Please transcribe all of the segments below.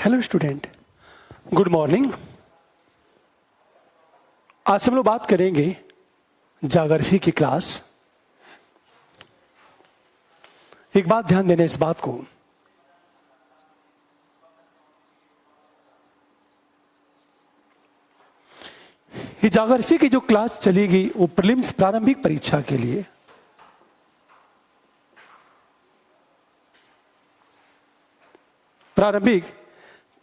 Hello student, good morning. आज हम लोग बात करेंगे ज्योग्राफी की क्लास। एक बात ध्यान देना इस बात को, ये ज्योग्राफी की जो क्लास चलेगी वो प्रीलिम्स प्रारंभिक परीक्षा के लिए, प्रारंभिक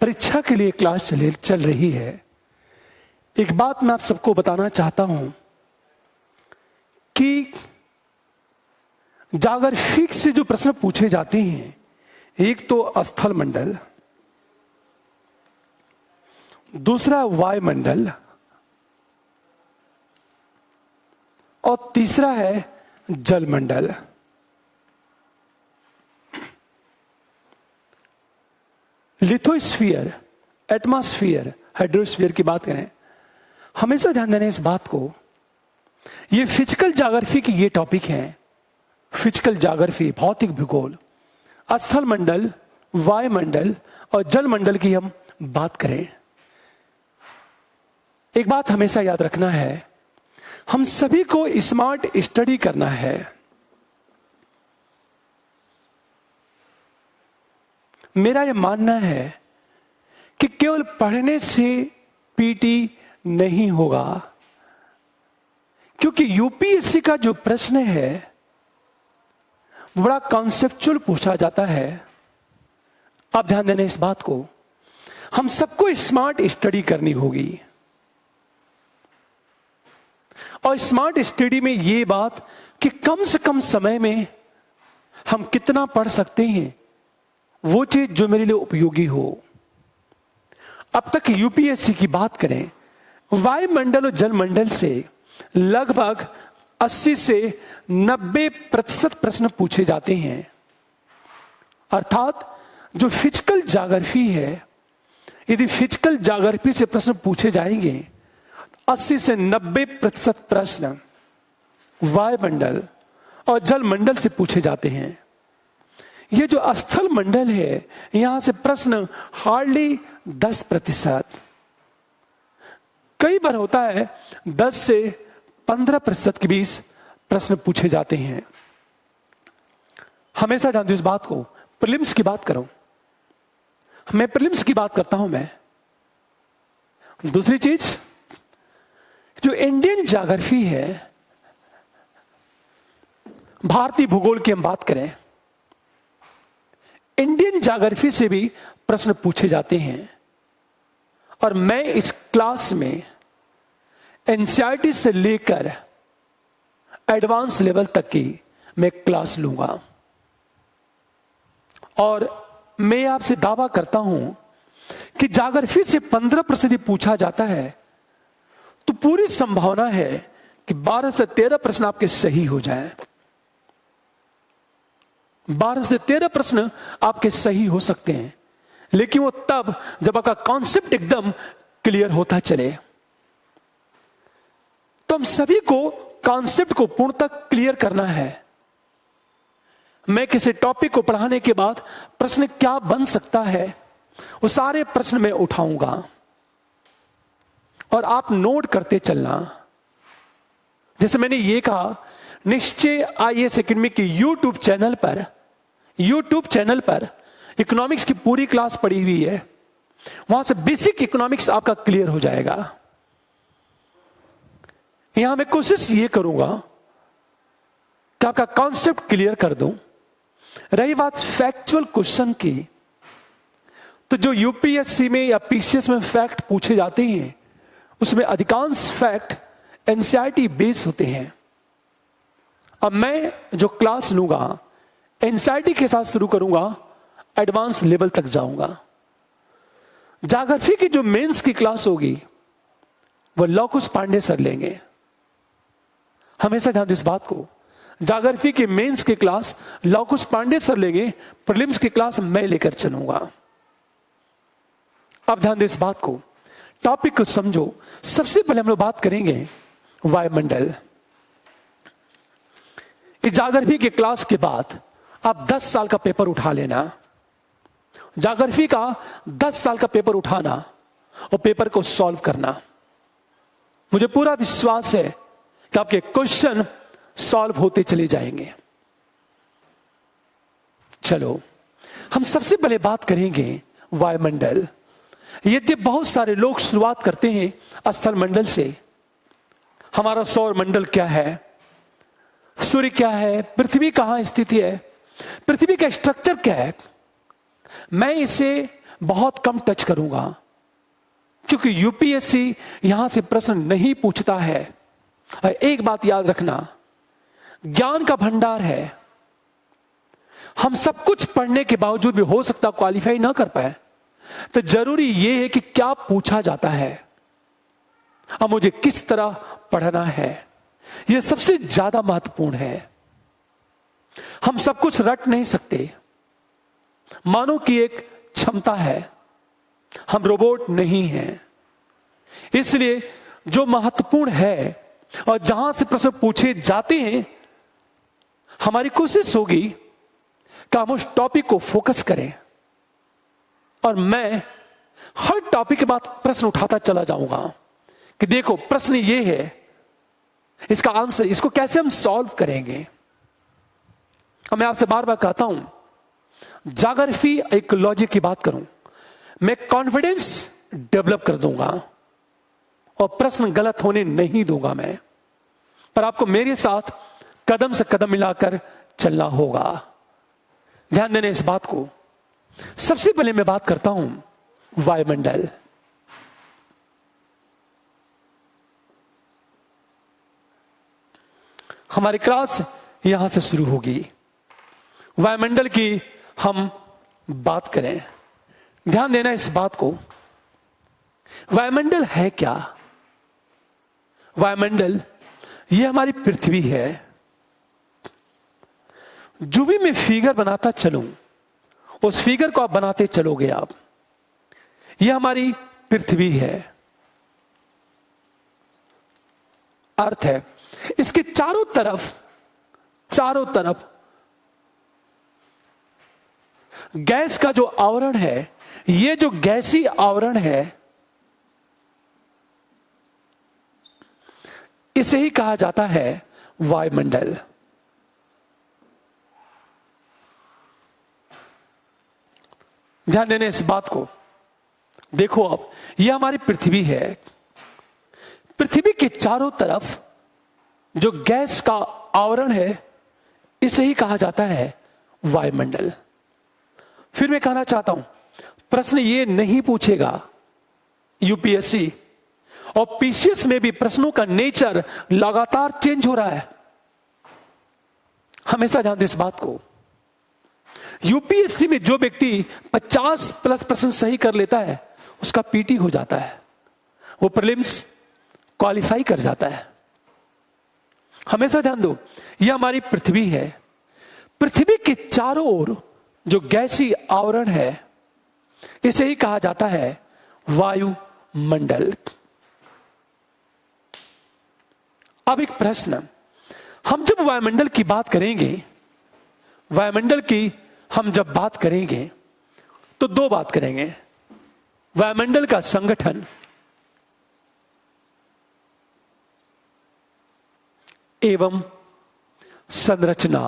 परीक्षा के लिए क्लास चल रही है। एक बात मैं आप सबको बताना चाहता हूं कि ज्योग्राफी से जो प्रश्न पूछे जाते हैं, एक तो स्थल मंडल, दूसरा वायुमंडल और तीसरा है जलमंडल। लिथोस्फीयर, एटमॉस्फेयर, हाइड्रोस्फीयर की बात करें, हमेशा ध्यान देना इस बात को, ये फिजिकल ज्योग्राफी की ये टॉपिक है। फिजिकल ज्योग्राफी, भौतिक भूगोल, स्थल मंडल, वायुमंडल और जलमंडल की हम बात करें। एक बात हमेशा याद रखना है, हम सभी को स्मार्ट स्टडी करना है। मेरा यह मानना है कि केवल पढ़ने से पीटी नहीं होगा, क्योंकि यूपीएससी का जो प्रश्न है बड़ा कॉन्सेप्चुअल पूछा जाता है। आप ध्यान देना इस बात को, हम सबको स्मार्ट स्टडी करनी होगी। और स्मार्ट स्टडी में यह बात कि कम से कम समय में हम कितना पढ़ सकते हैं, वो चीज जो मेरे लिए उपयोगी हो। अब तक यूपीएससी की बात करें, वायुमंडल और जलमंडल से लगभग 80 से 90% प्रश्न पूछे जाते हैं। अर्थात जो फिजिकल ज्योग्राफी है, यदि फिजिकल ज्योग्राफी से प्रश्न पूछे जाएंगे, 80 से 90% प्रश्न वायुमंडल और जलमंडल से पूछे जाते हैं। ये जो स्थल मंडल है, यहां से प्रश्न हार्डली 10%, कई बार होता है 10 से 15% के बीच प्रश्न पूछे जाते हैं। हमेशा ध्यान दो इस बात को, प्रीलिम्स की बात करूं, मैं प्रीलिम्स की बात करता हूं। मैं दूसरी चीज, जो इंडियन ज्योग्राफी है, भारतीय भूगोल की हम बात करें, इंडियन ज्योग्राफी से भी प्रश्न पूछे जाते हैं। और मैं इस क्लास में एनसीईआरटी से लेकर एडवांस लेवल तक की मैं क्लास लूंगा। और मैं आपसे दावा करता हूं कि ज्योग्राफी से 15% पूछा जाता है, तो पूरी संभावना है कि 12 से 13 प्रश्न आपके सही हो जाएं। 12 से 13 प्रश्न आपके सही हो सकते हैं, लेकिन वो तब जब आपका कॉन्सेप्ट एकदम क्लियर होता चले। तो हम सभी को कॉन्सेप्ट को पूर्णतः क्लियर करना है। मैं किसी टॉपिक को पढ़ाने के बाद प्रश्न क्या बन सकता है, वो सारे प्रश्न मैं उठाऊंगा और आप नोट करते चलना। जैसे मैंने ये कहा, निश्चय आईएएस एकेडमी के यूट्यूब चैनल पर इकोनॉमिक्स की पूरी क्लास पड़ी हुई है। वहां से बेसिक इकोनॉमिक्स आपका क्लियर हो जाएगा। यहां मैं कोशिश ये करूंगा कि आपका कॉन्सेप्ट क्लियर कर दूं। रही बात फैक्चुअल क्वेश्चन की, तो जो यूपीएससी में या पीसीएस में फैक्ट पूछे जाते हैं, उसमें अधिकांश फैक्ट एनसीईआरटी बेस होते हैं। अब मैं जो क्लास लूंगा, एनसीईआरटी के साथ शुरू करूंगा, एडवांस लेवल तक जाऊंगा। ज्योग्राफी की जो मेंस की क्लास होगी, वो लौकुश पांडे सर लेंगे। हमेशा ध्यान दो इस बात को, ज्योग्राफी के मेंस की क्लास लौकुश पांडे सर लेंगे, प्रीलिम्स की क्लास मैं लेकर चलूंगा। अब ध्यान दो इस बात को, टॉपिक को समझो। सबसे पहले हम लोग बात करेंगे वायुमंडल। इस ज्योग्राफी के क्लास के बाद आप 10 साल का पेपर उठा लेना, ज्योग्राफी का 10 साल का पेपर उठाना और पेपर को सॉल्व करना। मुझे पूरा विश्वास है कि आपके क्वेश्चन सॉल्व होते चले जाएंगे। चलो, हम सबसे पहले बात करेंगे वायुमंडल। यद्यपि बहुत सारे लोग शुरुआत करते हैं स्थल मंडल से। हमारा सौर मंडल क्या है, सूर्य क्या है, पृथ्वी कहां स्थित है, पृथ्वी का स्ट्रक्चर क्या है, मैं इसे बहुत कम टच करूंगा क्योंकि यूपीएससी यहां से प्रश्न नहीं पूछता है। और एक बात याद रखना, ज्ञान का भंडार है। हम सब कुछ पढ़ने के बावजूद भी हो सकता क्वालिफाई ना कर पाए, तो जरूरी यह है कि क्या पूछा जाता है और मुझे किस तरह पढ़ना है, यह सबसे ज्यादा महत्वपूर्ण है। हम सब कुछ रट नहीं सकते, मानो की एक क्षमता है, हम रोबोट नहीं हैं। इसलिए जो महत्वपूर्ण है और जहां से प्रश्न पूछे जाते हैं, हमारी कोशिश होगी कि हम उस टॉपिक को फोकस करें और मैं हर टॉपिक के बाद प्रश्न उठाता चला जाऊंगा कि देखो प्रश्न ये है, इसका आंसर, इसको कैसे हम सॉल्व करेंगे। अब मैं आपसे बार बार कहता हूं, ज्योग्राफी इकोलॉजी की बात करूं, मैं कॉन्फिडेंस डेवलप कर दूंगा और प्रश्न गलत होने नहीं दूंगा मैं, पर आपको मेरे साथ कदम से कदम मिलाकर चलना होगा। ध्यान देने इस बात को। सबसे पहले मैं बात करता हूं वायुमंडल। हमारी क्लास यहां से शुरू होगी। वायुमंडल की हम बात करें, ध्यान देना इस बात को। वायुमंडल है क्या? वायुमंडल यह हमारी पृथ्वी है। जो भी मैं फिगर बनाता चलूं, उस फिगर को आप बनाते चलोगे आप। यह हमारी पृथ्वी है, अर्थ है। इसके चारों तरफ गैस का जो आवरण है, यह जो गैसीय आवरण है, इसे ही कहा जाता है वायुमंडल। ध्यान देने इस बात को। देखो अब यह हमारी पृथ्वी है। पृथ्वी के चारों तरफ जो गैस का आवरण है, इसे ही कहा जाता है वायुमंडल। फिर मैं कहना चाहता हूं, प्रश्न ये नहीं पूछेगा यूपीएससी और पीसीएस में भी प्रश्नों का नेचर लगातार चेंज हो रहा है। हमेशा ध्यान दें इस बात को। यूपीएससी में जो व्यक्ति 50+ प्रश्न सही कर लेता है, उसका पीटी हो जाता है, वो प्रीलिम्स क्वालिफाई कर जाता है। हमेशा ध्यान दो, यह हमारी पृथ्वी है। पृथ्वी के चारों ओर जो गैसीय आवरण है, इसे ही कहा जाता है वायुमंडल। अब एक प्रश्न, हम जब वायुमंडल की बात करेंगे, वायुमंडल की हम जब बात करेंगे तो दो बात करेंगे, वायुमंडल का संगठन एवं संरचना,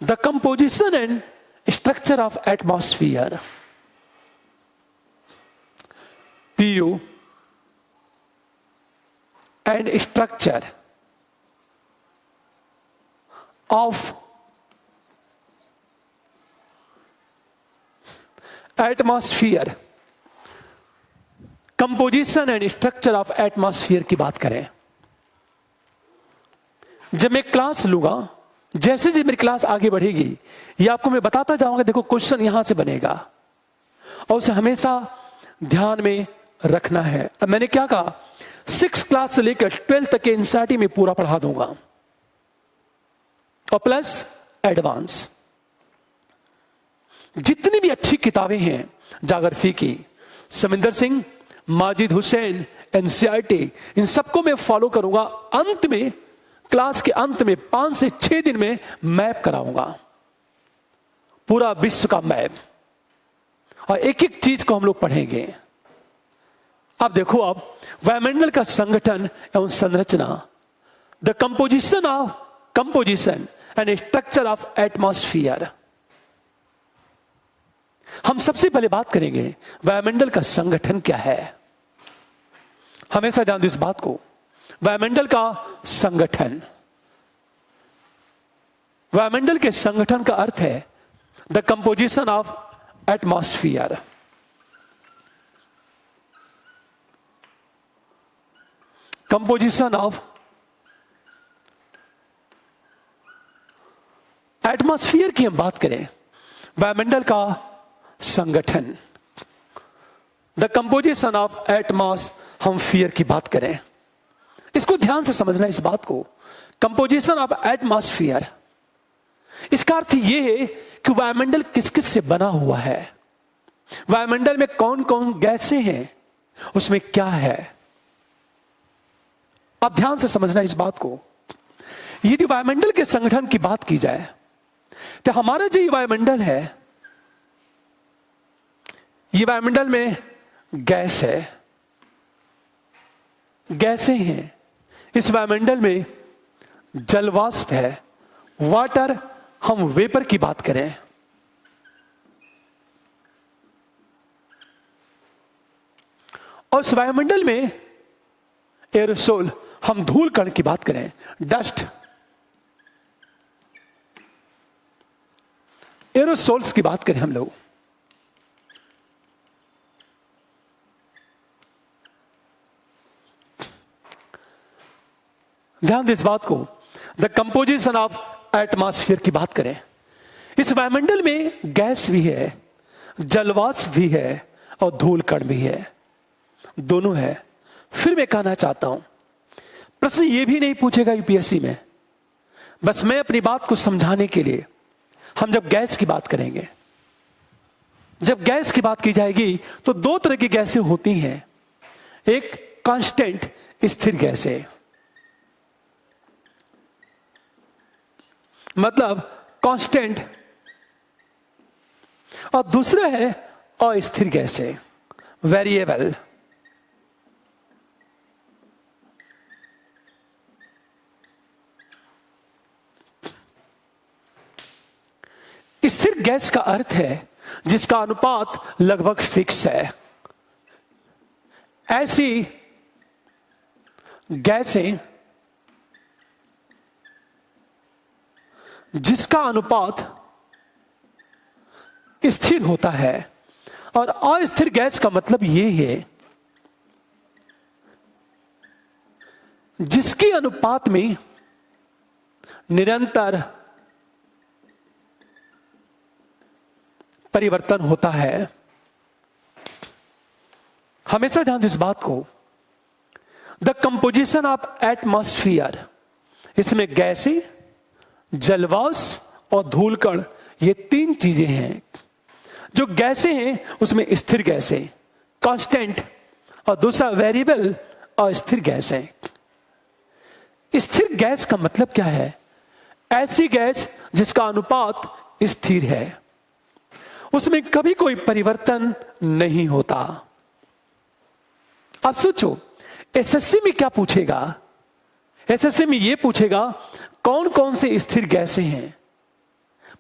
the composition and structure of atmosphere, PU, and structure of atmosphere, composition and structure of atmosphere की बात करें। जब मैं क्लास लूंगा, जैसे जैसे मेरी क्लास आगे बढ़ेगी, ये आपको मैं बताता जाऊंगा। देखो क्वेश्चन यहां से बनेगा और उसे हमेशा ध्यान में रखना है। अब मैंने क्या कहा, 6 क्लास से लेकर 12 तक के एनसीईआरटी में पूरा पढ़ा दूंगा और प्लस एडवांस। जितनी भी अच्छी किताबें हैं ज्योग्राफी की, समिंदर सिंह, माजिद हुसैन, एनसीईआरटी, इन सबको मैं फॉलो करूंगा। अंत में, क्लास के अंत में 5 से 6 दिन में मैप कराऊंगा। पूरा विश्व का मैप, और एक एक चीज को हम लोग पढ़ेंगे। अब देखो, अब वायुमंडल का संगठन एवं संरचना, the composition and structure of atmosphere. हम सबसे पहले बात करेंगे वायुमंडल का संगठन क्या है। हमेशा ध्यान दो इस बात को, वायुमंडल का संगठन, वायुमंडल के संगठन का अर्थ है the composition of atmosphere. Composition of atmosphere की हम बात करें, वायुमंडल का संगठन, द कंपोजिशन ऑफ एटमॉस्फियर की बात करें। इसको ध्यान से समझना इस बात को, कंपोजिशन ऑफ एटमॉस्फियर। इसका अर्थ यह है कि वायुमंडल किस किस से बना हुआ है, वायुमंडल में कौन कौन गैसें हैं, उसमें क्या है। अब ध्यान से समझना इस बात को। यदि वायुमंडल के संगठन की बात की जाए तो हमारा जो ये वायुमंडल है, ये वायुमंडल में गैस है, गैसें हैं। इस वायुमंडल में जलवाष्प है, वाटर, हम वेपर की बात करें, और इस वायुमंडल में एरोसोल, हम धूल कण की बात करें, डस्ट, एरोसोल्स की बात करें हम लोग। ध्यान दे इस बात को, द कंपोजिशन ऑफ एटमॉस्फेयर की बात करें। इस वायुमंडल में गैस भी है, जलवाष्प भी है और धूल कण भी है, दोनों है। फिर मैं कहना चाहता हूं, प्रश्न ये भी नहीं पूछेगा यूपीएससी में, बस मैं अपनी बात को समझाने के लिए, हम जब गैस की बात करेंगे, जब गैस की बात की जाएगी तो दो तरह की गैसें होती हैं। एक कांस्टेंट, स्थिर गैसें, मतलब कांस्टेंट, और दूसरा है अस्थिर गैसें, वेरिएबल। स्थिर गैस का अर्थ है जिसका अनुपात लगभग फिक्स है। ऐसी गैसें जिसका अनुपात स्थिर होता है, और अस्थिर गैस का मतलब यह है जिसके अनुपात में निरंतर परिवर्तन होता है। हमेशा ध्यान दो इस बात को, द कंपोजिशन ऑफ एटमॉस्फियर, इसमें गैसें, जलवाष्प और धूल कण, ये तीन चीजें हैं। जो गैसें हैं उसमें स्थिर गैसें, कांस्टेंट, और दूसरा वेरिएबल और स्थिर गैसें। स्थिर गैस का मतलब क्या है? ऐसी गैस जिसका अनुपात स्थिर है, उसमें कभी कोई परिवर्तन नहीं होता। अब सोचो, एसएससी में क्या पूछेगा? एसएससी में यह पूछेगा कौन कौन से स्थिर गैसें हैं,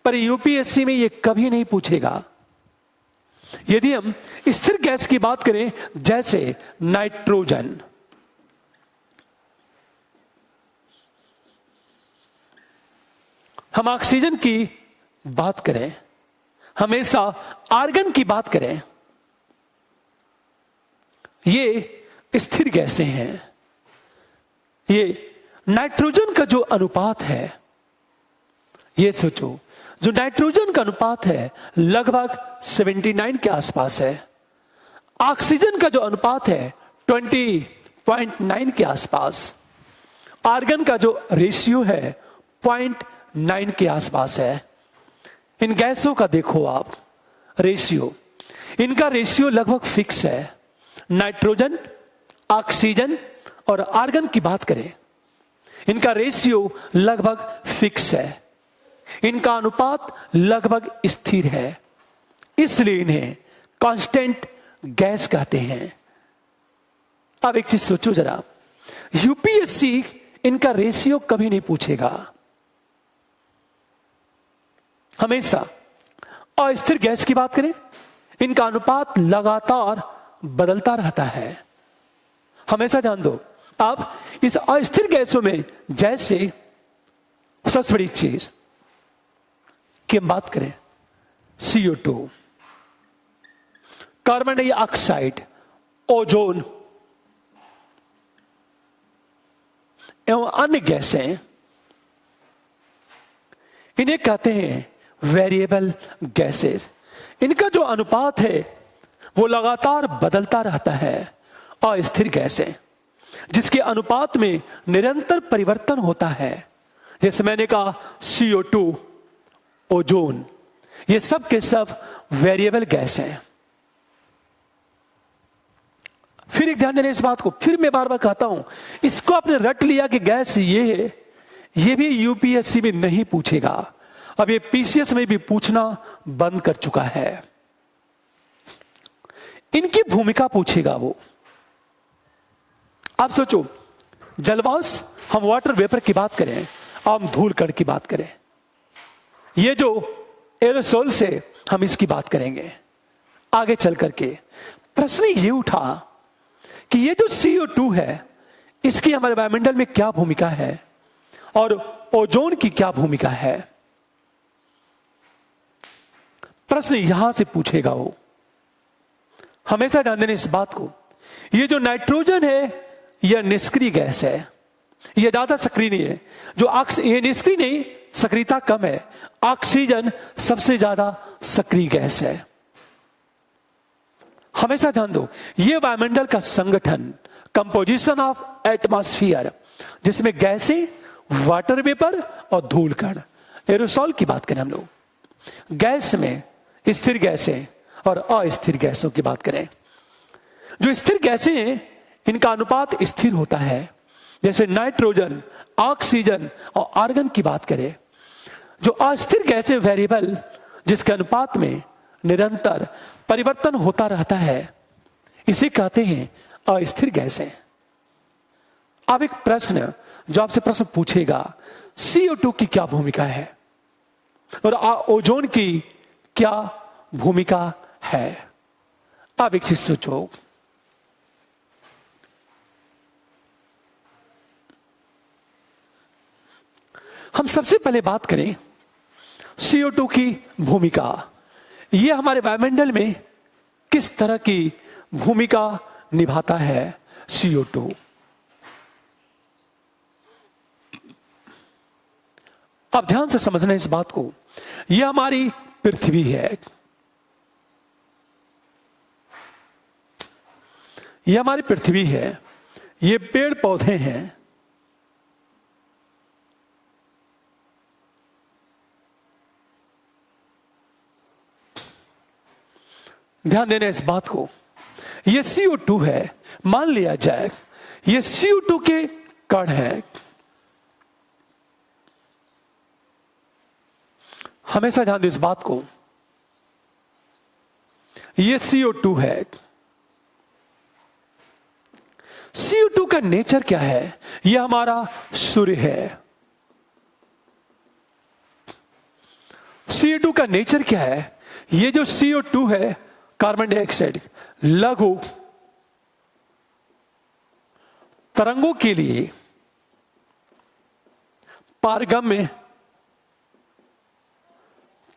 पर यूपीएससी में यह कभी नहीं पूछेगा। यदि हम स्थिर गैस की बात करें, जैसे नाइट्रोजन, हम ऑक्सीजन की बात करें, हमेशा आर्गन की बात करें, ये स्थिर गैसें हैं। ये नाइट्रोजन का जो अनुपात है, ये सोचो, जो नाइट्रोजन का अनुपात है लगभग 79 के आसपास है। ऑक्सीजन का जो अनुपात है 20.9 के आसपास। आर्गन का जो रेशियो है 0.9 के आसपास है। इन गैसों का देखो आप रेशियो, इनका रेशियो लगभग फिक्स है। नाइट्रोजन, ऑक्सीजन और आर्गन की बात करें, इनका रेशियो लगभग फिक्स है। इनका अनुपात लगभग स्थिर है, इसलिए इन्हें कांस्टेंट गैस कहते हैं। अब एक चीज सोचो जरा, यूपीएससी इनका रेशियो कभी नहीं पूछेगा। हमेशा अस्थिर गैस की बात करें, इनका अनुपात लगातार बदलता रहता है। हमेशा ध्यान दो। अब इस अस्थिर गैसों में जैसे सबसे बड़ी चीज की हम बात करें CO2, कार्बन डाइऑक्साइड, ओजोन एवं अन्य गैसें, इन्हें कहते हैं वेरिएबल गैसेस। इनका जो अनुपात है वो लगातार बदलता रहता है। अस्थिर गैसें जिसके अनुपात में निरंतर परिवर्तन होता है, जैसे मैंने कहा CO2, ओजोन, ये सब के सब वेरिएबल गैस हैं। फिर एक ध्यान देना इस बात को, फिर मैं बार बार कहता हूं, इसको आपने रट लिया कि गैस ये है, ये भी यूपीएससी में नहीं पूछेगा। अब ये पीसीएस में भी पूछना बंद कर चुका है। इनकी भूमिका पूछेगा वो। आप सोचो, जलवाष्प, हम वाटर वेपर की बात करें, हम धूल कण की बात करें, ये जो एरोसोल से हम इसकी बात करेंगे आगे चल करके। प्रश्न ये उठा कि ये जो CO2 है इसकी हमारे वायुमंडल में क्या भूमिका है और ओजोन की क्या भूमिका है। प्रश्न यहां से पूछेगा वो। हमेशा ध्यान देना इस बात को, ये जो नाइट्रोजन है यह निष्क्रिय गैस है, यह ज्यादा सक्रिय नहीं है। ये निष्क्रिय नहीं, सक्रियता कम है। ऑक्सीजन सबसे ज्यादा सक्रिय गैस है। हमेशा ध्यान दो, यह वायुमंडल का संगठन, कंपोजिशन ऑफ एटमॉस्फेयर, जिसमें गैसें, वाटर वेपर और धूल कण, एरोसोल की बात करें हम लोग, गैस में स्थिर गैसें और अस्थिर गैसों की बात करें। जो स्थिर गैसें हैं इनका अनुपात स्थिर होता है, जैसे नाइट्रोजन, ऑक्सीजन और आर्गन की बात करें। जो अस्थिर गैसें, वेरिएबल, जिसके अनुपात में निरंतर परिवर्तन होता रहता है, इसे कहते हैं अस्थिर गैसें। अब एक प्रश्न जो आपसे प्रश्न पूछेगा, CO2 की क्या भूमिका है और ओजोन की क्या भूमिका है। अब एक चीज सोचो, हम सबसे पहले बात करें CO2 की भूमिका। यह हमारे वायुमंडल में किस तरह की भूमिका निभाता है CO2। अब ध्यान से समझना इस बात को, यह हमारी पृथ्वी है, यह हमारी पृथ्वी है, ये पेड़ पौधे हैं, ध्यान देना इस बात को। ये CO2 है, मान लिया जाए ये CO2 के कण हैं। हमेशा ध्यान दो इस बात को, ये CO2 है। CO2 का नेचर क्या है? यह हमारा सूर्य है। CO2 का नेचर क्या है? ये जो CO2 है, कार्बन डाइऑक्साइड, लघु तरंगों के लिए पारगम्य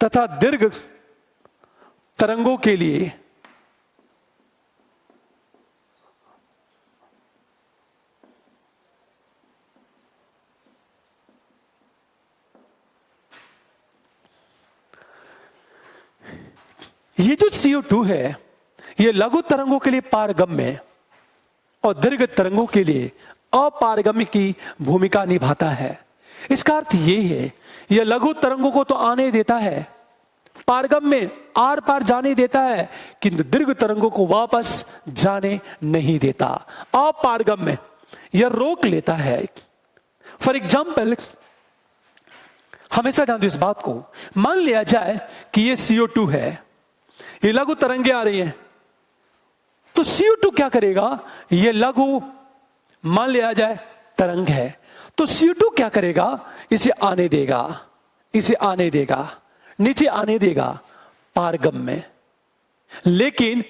तथा दीर्घ तरंगों के लिए ये जो CO2 है, ये लघु तरंगों के लिए पारगम्य और दीर्घ तरंगों के लिए अपारगम्य की भूमिका निभाता है। इसका अर्थ ये है, यह लघु तरंगों को तो आने देता है, पारगम्य आर पार जाने देता है, किंतु दीर्घ तरंगों को वापस जाने नहीं देता। अपारगम्य यह रोक लेता है। फॉर एग्जाम्पल, हमेशा ध्यान दो इस बात को। मान लिया जाए कि ये CO2 है, ये लघु तरंगे आ रही हैं, तो CO2 क्या करेगा? ये लघु मान लिया जाए तरंग है, तो CO2 क्या करेगा? इसे आने देगा, इसे आने देगा, नीचे आने देगा पारगम में। लेकिन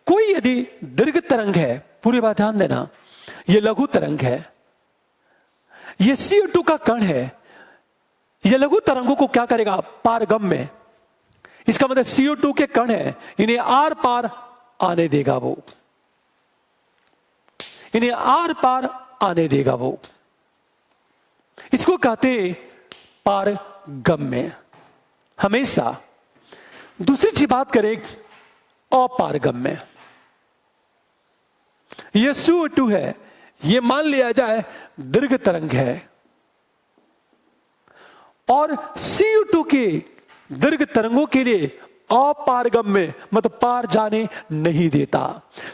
कोई यदि दीर्घ तरंग है, पूरी बात ध्यान देना, ये लघु तरंग है, ये CO2 का कण है, ये लघु तरंगों को क्या करेगा? पारगम में। इसका मतलब CO2 के कण है, इन्हें आर पार आने देगा वो, इन्हें आर पार आने देगा वो। इसको कहते पारगम्य। हमेशा दूसरी चीज बात करें अपारगम्य। यह CO2 है, यह मान लिया जाए दीर्घ तरंग है, और CO2 के दीर्घ तरंगों के लिए अपारगम्य मतलब पार जाने नहीं देता।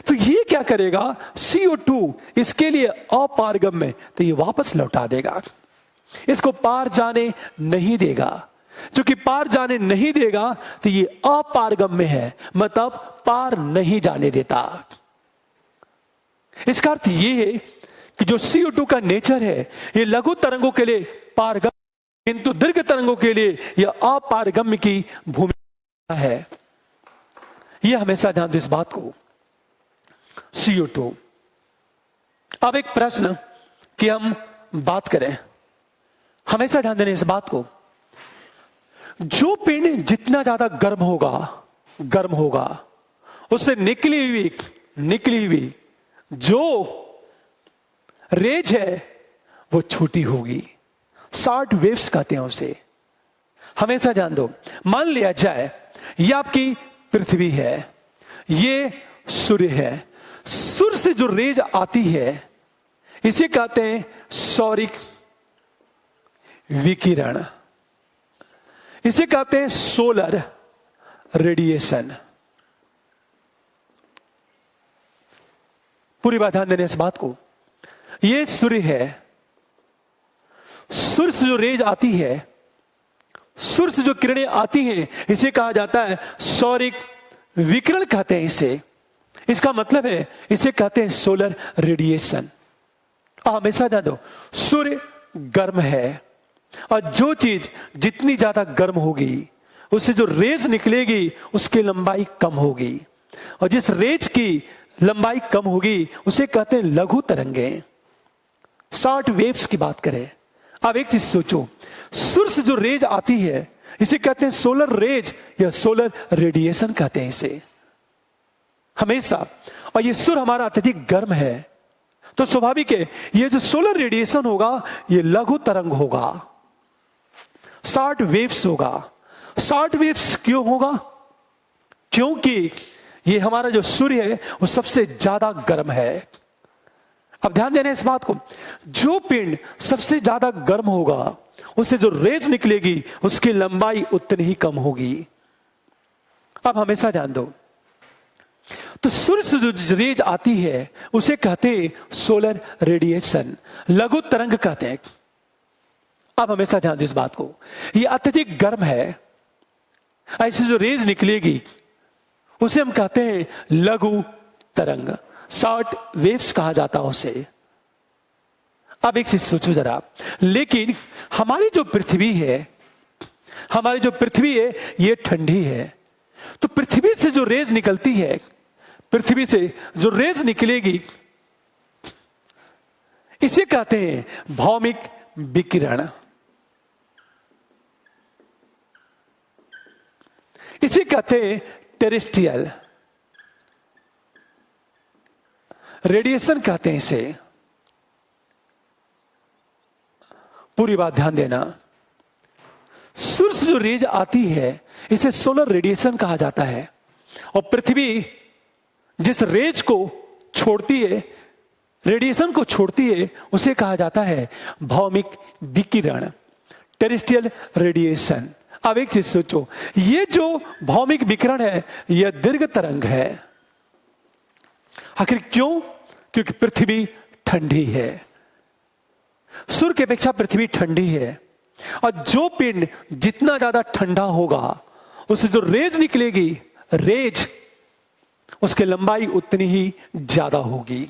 तो ये क्या करेगा? CO2 इसके लिए अपारगम्य, तो ये वापस लौटा देगा, इसको पार जाने नहीं देगा। क्योंकि पार जाने नहीं देगा तो ये अपारगम्य है, मतलब पार नहीं जाने देता। इसका अर्थ ये है कि जो CO2 का नेचर है, ये लघु तरंगों के लिए पारगम्य, किंतु दीर्घ तरंगों के लिए यह अपारगम्य की भूमिका है। यह हमेशा ध्यान दो इस बात को। CO2। अब एक प्रश्न कि हम बात करें, हमेशा ध्यान देने इस बात को। जो पिंड जितना ज्यादा गर्म होगा, उससे निकली हुई जो रेज है वो छोटी होगी। शॉर्ट वेव्स कहते हैं उसे। हमेशा ध्यान दो। मान लिया जाए ये आपकी पृथ्वी है, ये सूर्य है। सूर्य से जो रेज आती है इसे कहते हैं सौरिक विकिरण, इसे कहते हैं सोलर रेडिएशन। पूरी बात ध्यान देने इस बात को। ये सूर्य है, सूर्य से जो रेज आती है, सूर्य से जो किरणें आती हैं, इसे कहा जाता है सौरिक विकिरण कहते हैं इसे। इसका मतलब है इसे कहते हैं सोलर रेडिएशन। हमेशा ध्यान दो, सूर्य गर्म है, और जो चीज जितनी ज्यादा गर्म होगी उससे जो रेज निकलेगी उसकी लंबाई कम होगी, और जिस रेज की लंबाई कम होगी उसे कहते हैं लघु तरंगे, शॉर्ट वेव्स की बात करें। अब एक चीज सोचो, सूर्य से जो रेज आती है इसे कहते हैं सोलर रेज या सोलर रेडिएशन कहते हैं इसे हमेशा। और ये सूर्य हमारा अत्यधिक गर्म है, तो स्वाभाविक है ये जो सोलर रेडिएशन होगा ये लघु तरंग होगा, शॉर्ट वेव्स होगा। शॉर्ट वेव्स क्यों होगा? क्योंकि ये हमारा जो सूर्य है वो सबसे ज्यादा गर्म है। अब ध्यान देना इस बात को, जो पिंड सबसे ज्यादा गर्म होगा उससे जो रेज निकलेगी उसकी लंबाई उतनी ही कम होगी। अब हमेशा ध्यान दो, तो सूर्य से जो रेज आती है उसे कहते हैं सोलर रेडिएशन, लघु तरंग कहते हैं। अब हमेशा ध्यान दो इस बात को, ये अत्यधिक गर्म है, ऐसी जो रेज निकलेगी उसे हम कहते हैं लघु तरंग, शॉर्ट वेव्स कहा जाता है उसे। अब एक चीज सोचो जरा, लेकिन हमारी जो पृथ्वी है ये ठंडी है, तो पृथ्वी से जो रेज निकलती है, पृथ्वी से जो रेज निकलेगी इसे कहते हैं भौमिक विकिरण, इसे कहते हैं टेरेस्ट्रियल रेडिएशन कहते हैं इसे। पूरी बात ध्यान देना, सूर्य से जो रेज आती है इसे सोलर रेडिएशन कहा जाता है, और पृथ्वी जिस रेज को छोड़ती है, रेडिएशन को छोड़ती है, उसे कहा जाता है भौमिक विकिरण, टेरेस्ट्रियल रेडिएशन। अब एक चीज सोचो, ये जो भौमिक विकिरण है यह दीर्घ तरंग है। आखिर क्यों? क्योंकि पृथ्वी ठंडी है, सूर्य की अपेक्षा पृथ्वी ठंडी है, और जो पिंड जितना ज्यादा ठंडा होगा, उससे जो रेज निकलेगी, रेज उसकी लंबाई उतनी ही ज्यादा होगी।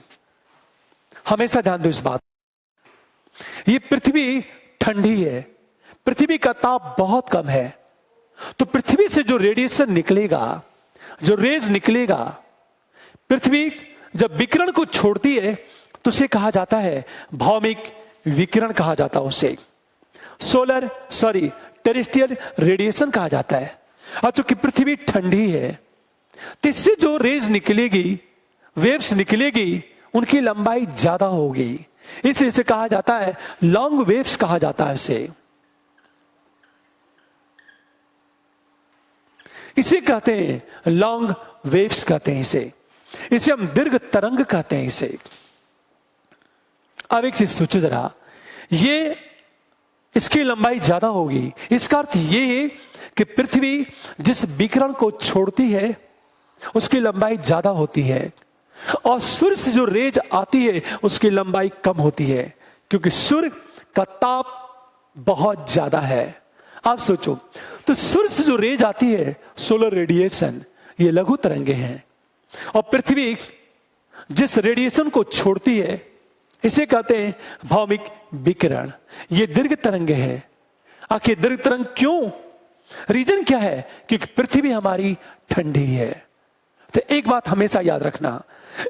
हमेशा ध्यान दो इस बात। ये पृथ्वी ठंडी है, पृथ्वी का ताप बहुत कम है, तो पृथ्वी से जो रेडिएशन निकलेगा, जो रेज निकलेगा, पृथ्वी जब विकिरण को छोड़ती है तो उसे कहा जाता है भौमिक विकिरण कहा जाता है, उसे टेरेस्ट्रियल रेडिएशन कहा जाता है। और चूंकि पृथ्वी ठंडी है तो इससे जो रेज निकलेगी, वेव्स निकलेगी, उनकी लंबाई ज्यादा होगी, इसलिए इसे कहा जाता है लॉन्ग वेव्स कहा जाता है। इसे कहते हैं लॉन्ग वेव्स कहते हैं, इसे हम दीर्घ तरंग कहते हैं इसे। अब एक चीज सोचो जरा, ये इसकी लंबाई ज्यादा होगी, इसका अर्थ ये है कि पृथ्वी जिस विकिरण को छोड़ती है उसकी लंबाई ज्यादा होती है, और सूर्य से जो रेज आती है उसकी लंबाई कम होती है, क्योंकि सूर्य का ताप बहुत ज्यादा है। आप सोचो, तो सूर्य से जो रेज आती है, सोलर रेडिएशन, ये लघु तरंगे हैं, और पृथ्वी जिस रेडिएशन को छोड़ती है इसे कहते हैं भौमिक विकिरण, ये दीर्घ तरंगे हैं। आखिर दीर्घ तरंग क्यों? रीजन क्या है? क्योंकि पृथ्वी हमारी ठंडी है। तो एक बात हमेशा याद रखना,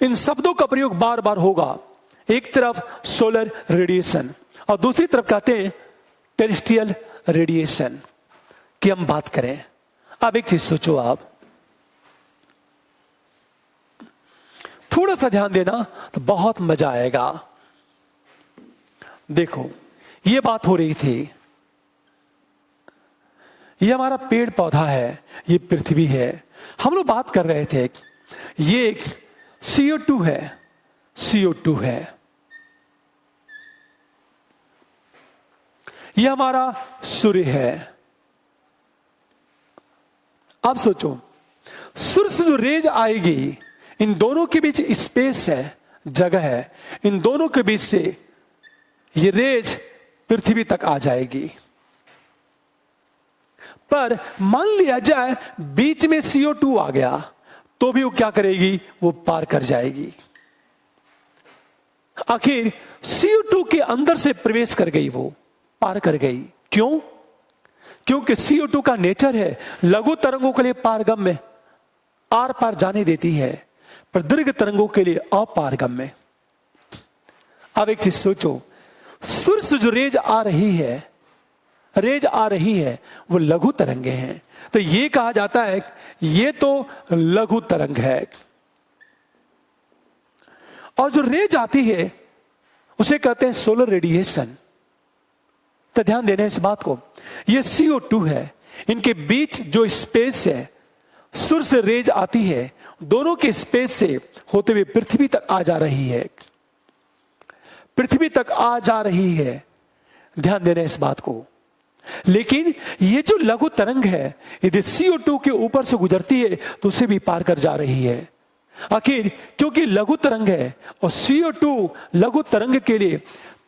इन शब्दों का प्रयोग बार बार होगा। एक तरफ सोलर रेडिएशन और दूसरी तरफ कहते हैं टेरेस्ट्रियल रेडिएशन की हम बात करें। अब एक चीज सोचो, आप थोड़ा सा ध्यान देना तो बहुत मजा आएगा। देखो, ये बात हो रही थी, ये हमारा पेड़ पौधा है, ये पृथ्वी है, हम लोग बात कर रहे थे, ये एक CO2 है, CO2 है, ये हमारा सूर्य है। अब सोचो, सूर्य से जो रेज आएगी, इन दोनों के बीच स्पेस है, जगह है, इन दोनों के बीच से ये रेज पृथ्वी तक आ जाएगी। पर मान लिया जाए बीच में CO2 आ गया, तो भी वो क्या करेगी? वो पार कर जाएगी। आखिर CO2 के अंदर से प्रवेश कर गई, वो पार कर गई। क्यों? क्योंकि CO2 का नेचर है लघु तरंगों के लिए पारगम्य, आर पार जाने देती है, पर दीर्घ तरंगों के लिए अपारगम्य। अब एक चीज सोचो, सूर्य से जो रेज आ रही है, वो लघु तरंगे हैं, तो ये कहा जाता है ये तो लघु तरंग है। और जो रेज आती है उसे कहते हैं सोलर रेडिएशन। तो ध्यान देना इस बात को, ये CO2 है, इनके बीच जो स्पेस है, सूर्य से रेज आती है, दोनों के स्पेस से होते हुए पृथ्वी तक आ जा रही है, पृथ्वी तक आ जा रही है। ध्यान देना इस बात को। लेकिन ये जो लघु तरंग है, यदि CO2 के ऊपर से गुजरती है तो उसे भी पार कर जा रही है। आखिर क्योंकि लघु तरंग है और CO2 लघु तरंग के लिए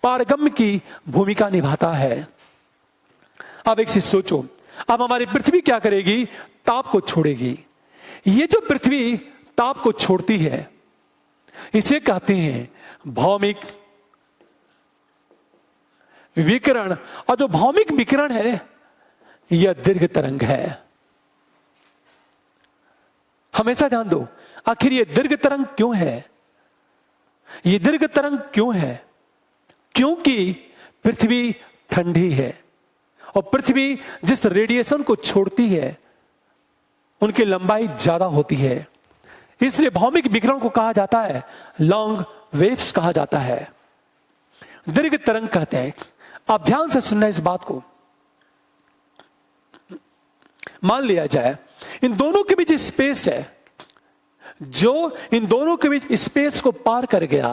पारगम्य की भूमिका निभाता है। अब एक चीज सोचो, अब हमारी पृथ्वी क्या करेगी? ताप को छोड़ेगी। ये जो पृथ्वी ताप को छोड़ती है, इसे कहते हैं भौमिक विकिरण। और जो भौमिक विकिरण है यह दीर्घ तरंग है। हमेशा ध्यान दो, आखिर यह दीर्घ तरंग क्यों है? यह दीर्घ तरंग क्यों है? क्योंकि पृथ्वी ठंडी है और पृथ्वी जिस रेडिएशन को छोड़ती है उनकी लंबाई ज्यादा होती है, इसलिए भौमिक विकिरण को कहा जाता है लॉन्ग वेव्स कहा जाता है, दीर्घ तरंग कहते हैं। आप ध्यान से सुनना इस बात को। मान लिया जाए इन दोनों के बीच स्पेस है, जो इन दोनों के बीच स्पेस को पार कर गया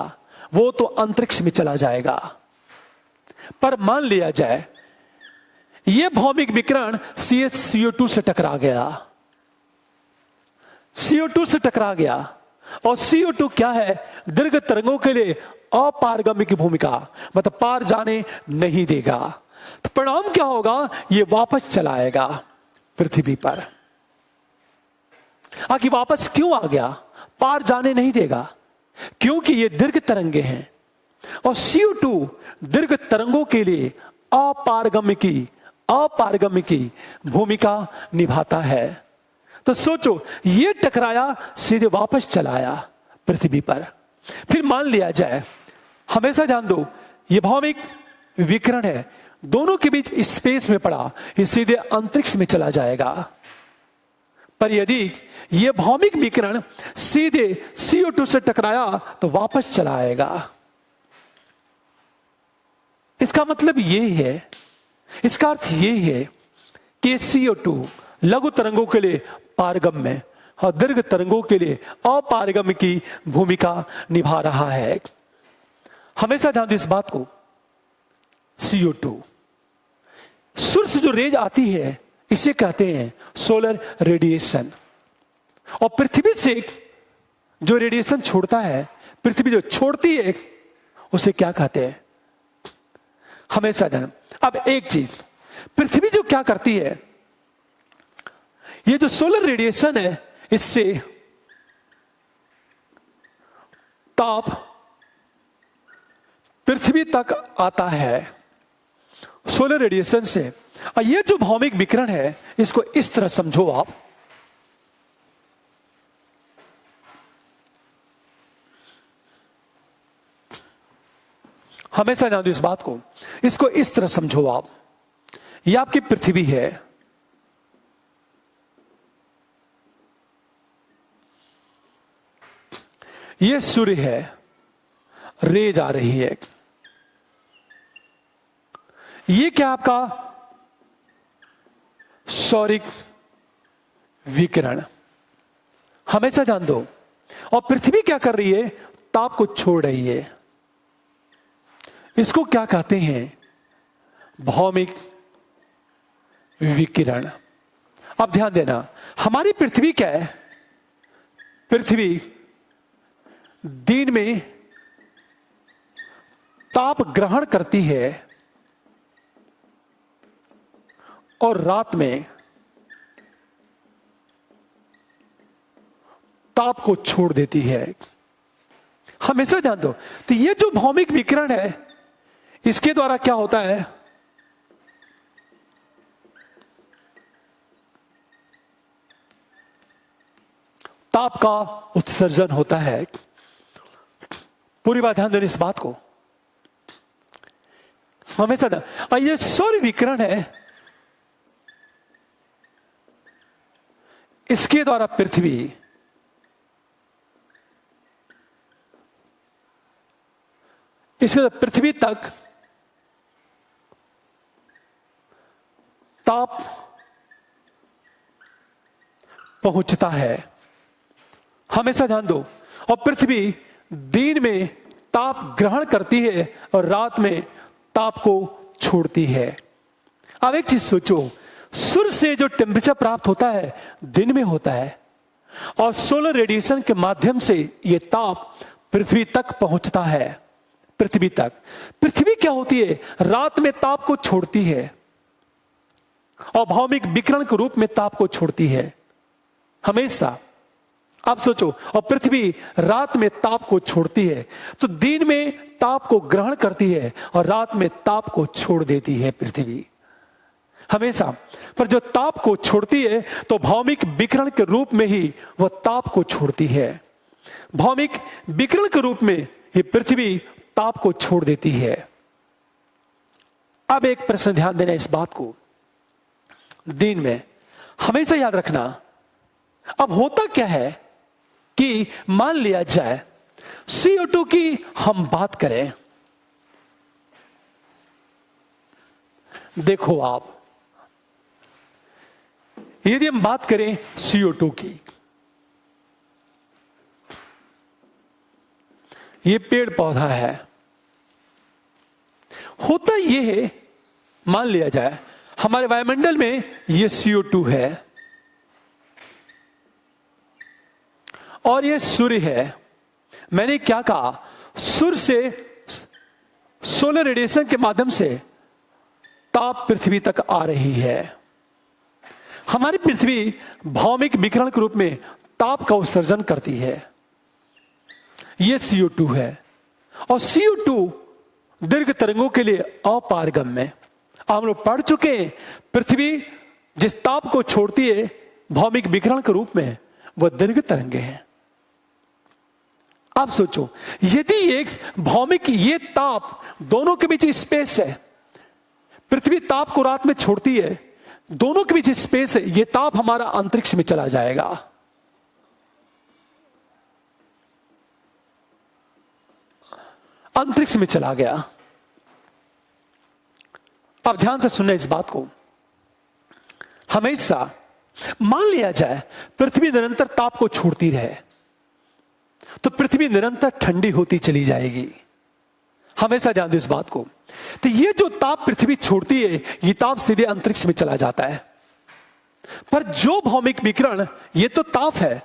वो तो अंतरिक्ष में चला जाएगा। पर मान लिया जाए यह भौमिक विकिरण CO2 से टकरा गया, CO2 से टकरा गया, और CO2 क्या है? दीर्घ तरंगों के लिए अपारगम्य की भूमिका, मतलब पार जाने नहीं देगा। तो परिणाम क्या होगा, ये वापस चला आएगा पृथ्वी पर। आखिर वापस क्यों आ गया, पार जाने नहीं देगा, क्योंकि ये दीर्घ तरंगे हैं और CO2 दीर्घ तरंगों के लिए अपारगम्य की भूमिका निभाता है। तो सोचो, ये टकराया, सीधे वापस चला आया पृथ्वी पर। फिर मान लिया जाए, हमेशा ध्यान दो, ये भौमिक विकिरण है, दोनों के बीच स्पेस में पड़ा, ये सीधे अंतरिक्ष में चला जाएगा। पर यदि यह भौमिक विकिरण सीधे CO2 से टकराया तो वापस चला आएगा। इसका मतलब यह है, इसका अर्थ यह है कि CO2 लघु तरंगों के लिए पारगम्य और दीर्घ तरंगों के लिए अपारगम्य की भूमिका निभा रहा है। हमेशा ध्यान दो इस बात को। CO2 सूर्य से जो रेज आती है, इसे कहते हैं सोलर रेडिएशन। और पृथ्वी से जो रेडिएशन छोड़ता है, पृथ्वी जो छोड़ती है, उसे क्या कहते हैं, हमेशा ध्यान। अब एक चीज, पृथ्वी जो क्या करती है, ये जो सोलर रेडिएशन है, इससे ताप पृथ्वी तक आता है सोलर रेडिएशन से। और ये जो भौमिक विकिरण है, इसको इस तरह समझो आप, हमेशा ध्यान दो इस बात को, इसको इस तरह समझो आप, ये आपकी पृथ्वी है, ये सूर्य है, रेज आ रही है, ये क्या आपका सौरिक विकिरण, हमेशा ध्यान दो। और पृथ्वी क्या कर रही है, ताप को छोड़ रही है, इसको क्या कहते हैं, भौमिक विकिरण। अब ध्यान देना, हमारी पृथ्वी क्या है, पृथ्वी दिन में ताप ग्रहण करती है और रात में ताप को छोड़ देती है। हमेशा ध्यान दो, तो ये जो भौमिक विकिरण है, इसके द्वारा क्या होता है, ताप का उत्सर्जन होता है। पूरी बात ध्यान देना इस बात को, हमेशा ध्यान। और ये सौर विकिरण है, इसके द्वारा पृथ्वी पृथ्वी तक ताप पहुंचता है। हमेशा ध्यान दो, और पृथ्वी दिन में ताप ग्रहण करती है और रात में ताप को छोड़ती है। अब एक चीज सोचो, सूर्य से जो टेम्परेचर प्राप्त होता है दिन में होता है, और सोलर रेडिएशन के माध्यम से यह ताप पृथ्वी तक पहुंचता है। पृथ्वी तक, पृथ्वी क्या होती है, रात में ताप को छोड़ती है और भौमिक विकिरण के रूप में ताप को छोड़ती है हमेशा। आप सोचो, और पृथ्वी रात में ताप को छोड़ती है, तो दिन में ताप को ग्रहण करती है और रात में ताप को छोड़ देती है पृथ्वी हमेशा। पर जो ताप को छोड़ती है तो भौमिक विकिरण के रूप में ही वह ताप को छोड़ती है। भौमिक विकिरण के रूप में ये पृथ्वी ताप को छोड़ देती है। अब एक प्रश्न, ध्यान देना इस बात को, दिन में हमेशा याद रखना, अब होता क्या है कि मान लिया जाए CO2 की हम बात करें, देखो आप, यदि हम बात करें CO2 की, ये पेड़ पौधा है, होता यह है, मान लिया जाए हमारे वायुमंडल में ये CO2 है और ये सूर्य है। मैंने क्या कहा, सूर्य से सोलर रेडिएशन के माध्यम से ताप पृथ्वी तक आ रही है। हमारी पृथ्वी भौमिक विकिरण के रूप में ताप का उत्सर्जन करती है। यह CO2 है और CO2 दीर्घ तरंगों के लिए अपारगम्य है। हम लोग पढ़ चुके हैं, पृथ्वी जिस ताप को छोड़ती है भौमिक विकिरण के रूप में, वह दीर्घ तरंगे हैं। आप सोचो, यदि एक भौमिक, ये ताप दोनों के बीच स्पेस है, पृथ्वी ताप को रात में छोड़ती है, दोनों के बीच स्पेस है, यह ताप हमारा अंतरिक्ष में चला जाएगा। अंतरिक्ष में चला गया। अब ध्यान से सुनना इस बात को। हमेशा मान लिया जाए पृथ्वी निरंतर ताप को छोड़ती रहे, तो पृथ्वी निरंतर ठंडी होती चली जाएगी। हमेशा ध्यान दो इस बात को। तो ये जो ताप पृथ्वी छोड़ती है, ये ताप सीधे अंतरिक्ष में चला जाता है। पर जो भौमिक विकिरण, ये तो ताप है,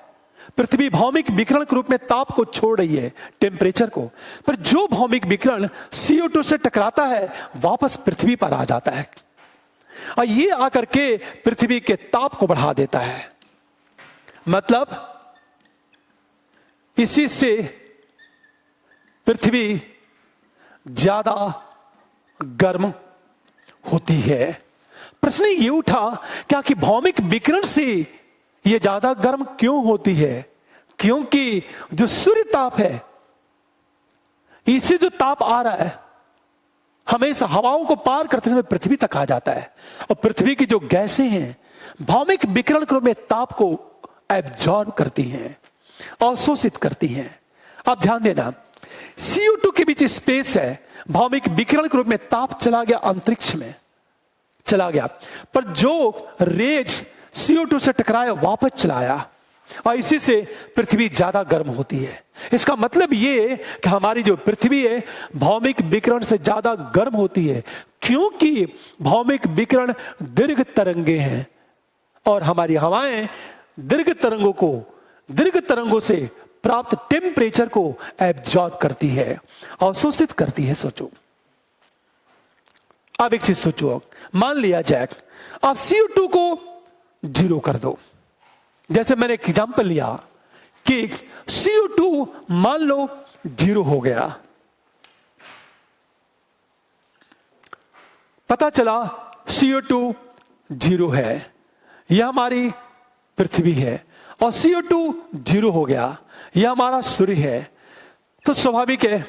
पृथ्वी भौमिक विकिरण के रूप में ताप को छोड़ रही है, टेम्परेचर को। पर जो भौमिक विकिरण CO2 से टकराता है, वापस पृथ्वी पर आ जाता है और ये आकर के पृथ्वी के ताप को बढ़ा देता है। मतलब इसी से पृथ्वी ज्यादा गर्म होती है। प्रश्न ये उठा, क्या कि भौमिक विकिरण से यह ज्यादा गर्म क्यों होती है? क्योंकि जो सूर्य ताप है, इससे जो ताप आ रहा है, हमेशा हवाओं को पार करते समय पृथ्वी तक आ जाता है और पृथ्वी की जो गैसें हैं भौमिक विकिरण के रूप में ताप को एब्जॉर्ब करती हैं, अवशोषित करती हैं। अब ध्यान देना, CO2 के बीच स्पेस है, भौमिक विकिरण के रूप में ताप चला गया, अंतरिक्ष में चला गया, पर जो रेज CO2 से टकराया वापस चला आया और इसी से पृथ्वी ज्यादा गर्म होती है। इसका मतलब ये कि हमारी जो पृथ्वी है भौमिक विकिरण से ज्यादा गर्म होती है, क्योंकि भौमिक विकिरण दीर्घ तरंगे हैं और हमारी हवाएं दीर्घ तरंगों से प्राप्त टेम्परेचर को एब्जॉर्ब करती है, अवशोषित करती है। सोचो, अब एक चीज सोचो, मान लिया जाए आप CO2 को 0 कर दो। जैसे मैंने एक एग्जांपल लिया कि CO2 मान लो 0 हो गया, पता चला CO2 0 है, यह हमारी पृथ्वी है, और CO2 0 हो गया, यह हमारा सूर्य है। तो स्वाभाविक है,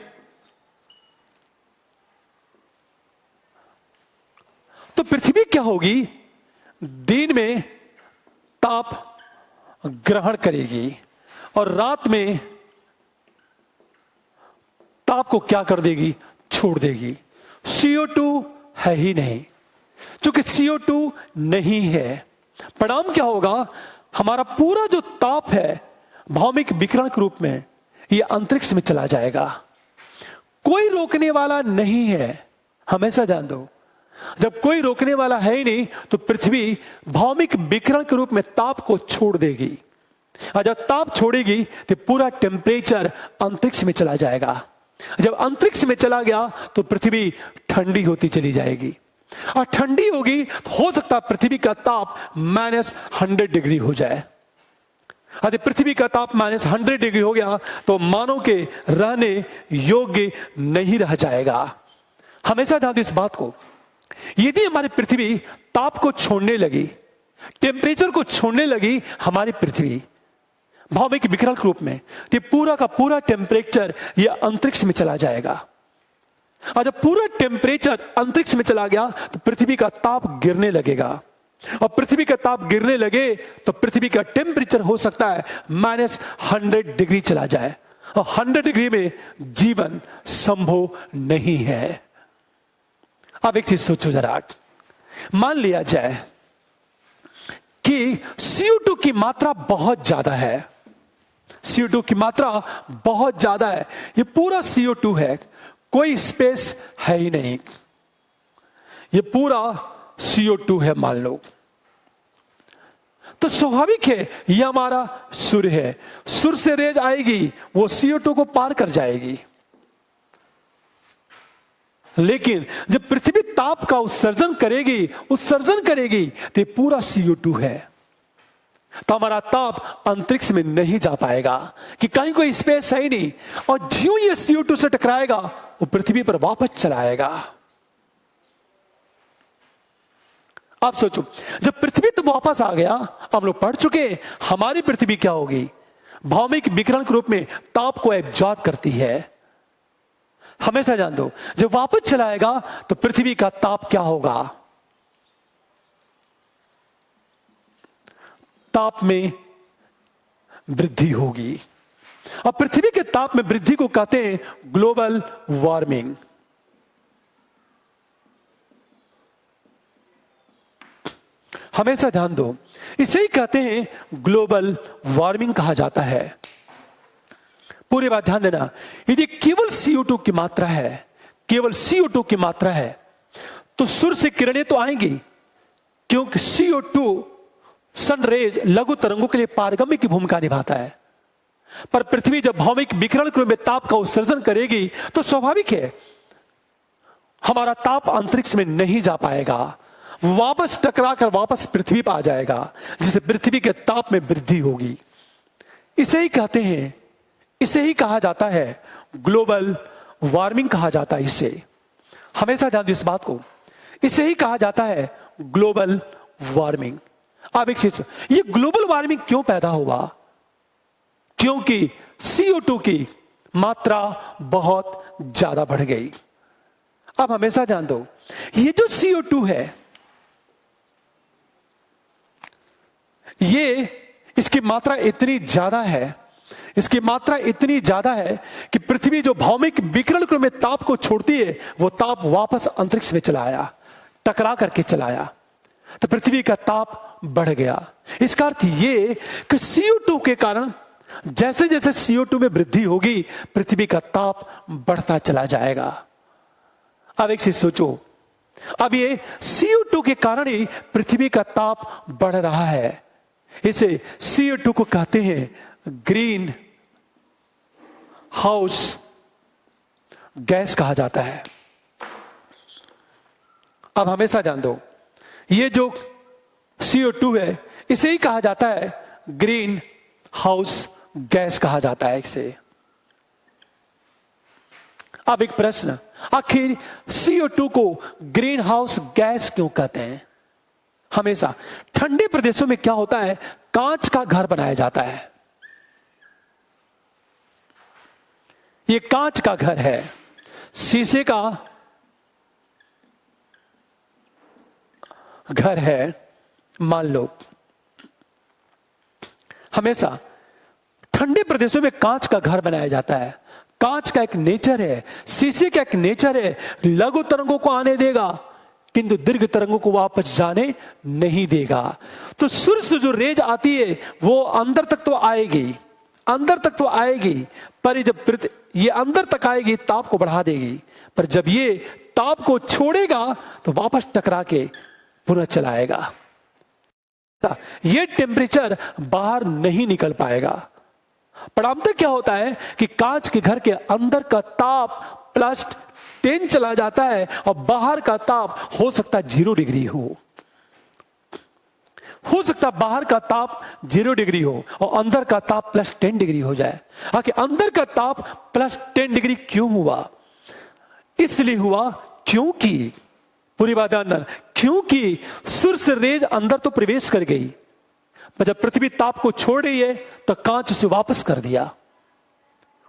तो पृथ्वी क्या होगी, दिन में ताप ग्रहण करेगी और रात में ताप को क्या कर देगी, छोड़ देगी। CO2 है ही नहीं, क्योंकि CO2 नहीं है, परिणाम क्या होगा, हमारा पूरा जो ताप है भौमिक विकिरण के रूप में यह अंतरिक्ष में चला जाएगा। कोई रोकने वाला नहीं है। हमेशा ध्यान दो, जब कोई रोकने वाला है ही नहीं, तो पृथ्वी भौमिक विकिरण के रूप में ताप को छोड़ देगी, और जब ताप छोड़ेगी तो पूरा टेम्परेचर अंतरिक्ष में चला जाएगा। जब अंतरिक्ष में चला गया तो पृथ्वी ठंडी होती चली जाएगी, और ठंडी होगी तो हो सकता है पृथ्वी का ताप -100 डिग्री हो जाए। यदि पृथ्वी का ताप -100 डिग्री हो गया तो मानव के रहने योग्य नहीं रह जाएगा। हमेशा ध्यान दो इस बात को, यदि हमारी पृथ्वी ताप को छोड़ने लगी, टेम्परेचर को छोड़ने लगी, हमारी पृथ्वी भौमिक विकिरण के रूप में, तो पूरा का पूरा टेम्परेचर यह अंतरिक्ष में चला जाएगा। और जब पूरा टेम्परेचर अंतरिक्ष में चला गया तो पृथ्वी का ताप गिरने लगेगा, और पृथ्वी का ताप गिरने लगे तो पृथ्वी का टेम्परेचर हो सकता है -100 डिग्री चला जाए, और 100 डिग्री में जीवन संभव नहीं है। अब एक चीज सोचो जरा, मान लिया जाए कि CO2 की मात्रा बहुत ज्यादा है, CO2 की मात्रा बहुत ज्यादा है, ये पूरा CO2 है, कोई स्पेस है ही नहीं, ये पूरा CO2 है मान लो, तो स्वाभाविक है यह हमारा सूर्य है, सूर्य से रेज आएगी, वो CO2 को पार कर जाएगी, लेकिन जब पृथ्वी ताप का उत्सर्जन करेगी तो ये पूरा CO2 है, तो हमारा ताप अंतरिक्ष में नहीं जा पाएगा कि कहीं कोई स्पेस है ही नहीं, और ज्यों ये CO2 से टकराएगा वो पृथ्वी पर वापस चला आएगा। आप सोचो, जब पृथ्वी तो वापस आ गया, हम लोग पढ़ चुके हमारी पृथ्वी क्या होगी, भौमिक विकिरण के रूप में ताप को एब्जॉर्ब करती है। हमेशा जान दो, जब वापस चलाएगा तो पृथ्वी का ताप क्या होगा, ताप में वृद्धि होगी। और पृथ्वी के ताप में वृद्धि को कहते हैं ग्लोबल वार्मिंग। हमेशा ध्यान दो, इसे ही कहते हैं ग्लोबल वार्मिंग कहा जाता है। पूरी बात ध्यान देना, यदि केवल CO2 की मात्रा है, केवल CO2 की मात्रा है, तो सूर्य से किरणें तो आएंगी, क्योंकि CO2 सनरेज लघु तरंगों के लिए पारगम्य की भूमिका निभाता है। पर पृथ्वी जब भौमिक विकिरण के रूप में ताप का उत्सर्जन करेगी तो स्वाभाविक है हमारा ताप अंतरिक्ष में नहीं जा पाएगा, वापस टकरा कर वापस पृथ्वी पर आ जाएगा, जिससे पृथ्वी के ताप में वृद्धि होगी। इसे ही कहते हैं, इसे ही कहा जाता है ग्लोबल वार्मिंग कहा जाता है। इसे हमेशा ध्यान दो इस बात को, इसे ही कहा जाता है ग्लोबल वार्मिंग। अब एक चीज, ये ग्लोबल वार्मिंग क्यों पैदा हुआ, क्योंकि CO2 की मात्रा बहुत ज्यादा बढ़ गई। अब हमेशा ध्यान दो, ये जो CO2 है, ये इसकी मात्रा इतनी ज्यादा है, इसकी मात्रा इतनी ज्यादा है कि पृथ्वी जो भौमिक विकिरण के रूप में ताप को छोड़ती है, वो ताप वापस अंतरिक्ष में चला आया, टकरा करके चला आया, तो पृथ्वी का ताप बढ़ गया। इसका अर्थ ये कि CO2 के कारण जैसे जैसे CO2 में वृद्धि होगी, पृथ्वी का ताप बढ़ता चला जाएगा। अब एक चीज सोचो, अब ये CO2 के कारण ही पृथ्वी का ताप बढ़ रहा है। इसे CO2 को कहते हैं ग्रीन हाउस गैस कहा जाता है। अब हमेशा ध्यान दो, ये जो CO2 है, इसे ही कहा जाता है ग्रीन हाउस गैस कहा जाता है इसे। अब एक प्रश्न, आखिर CO2 को ग्रीन हाउस गैस क्यों कहते हैं? हमेशा ठंडे प्रदेशों में क्या होता है, कांच का घर बनाया जाता है। ये कांच का घर है, शीशे का घर है, मान लो। हमेशा ठंडे प्रदेशों में कांच का घर बनाया जाता है। कांच का एक नेचर है, शीशे का एक नेचर है, लघु तरंगों को आने देगा किंतु दीर्घ तरंगों को वापस जाने नहीं देगा। तो सूर्य से जो रेज आती है वो अंदर तक तो आएगी, अंदर तक तो आएगी, पर जब ये अंदर तक आएगी ताप को बढ़ा देगी, पर जब ये ताप को छोड़ेगा तो वापस टकरा के पुनः चलाएगा। ये टेम्परेचर बाहर नहीं निकल पाएगा। परिणामतः क्या होता है कि कांच के घर के अंदर का ताप +10 चला जाता है और बाहर का ताप हो सकता है 0 डिग्री हो सकता है बाहर का ताप 0 डिग्री हो और अंदर का ताप +10 डिग्री हो जाए। आखिर अंदर का ताप +10 डिग्री क्यों हुआ? इसलिए हुआ क्योंकि, पूरी बात अंदर, क्योंकि सूर्य से रेज अंदर तो प्रवेश कर गई, पर जब पृथ्वी ताप को छोड़ रही है तो कांच उसे वापस कर दिया।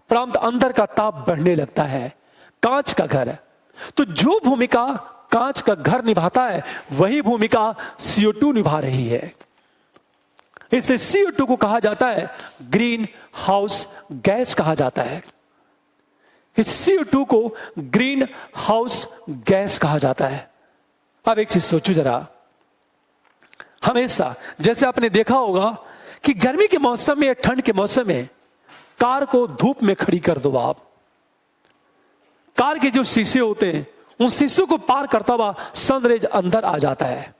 प्रांत अंदर का ताप बढ़ने लगता है। कांच का घर है, तो जो भूमिका कांच का घर निभाता है वही भूमिका CO2 निभा रही है। इसलिए CO2 को कहा जाता है ग्रीन हाउस गैस कहा जाता है। इस CO2 को ग्रीन हाउस गैस कहा जाता है। अब एक चीज सोचो जरा, हमेशा जैसे आपने देखा होगा कि गर्मी के मौसम में या ठंड के मौसम में कार को धूप में खड़ी कर दो आप, कार के जो शीशे होते हैं उन शीशों को पार करता हुआ सनरेज अंदर आ जाता है,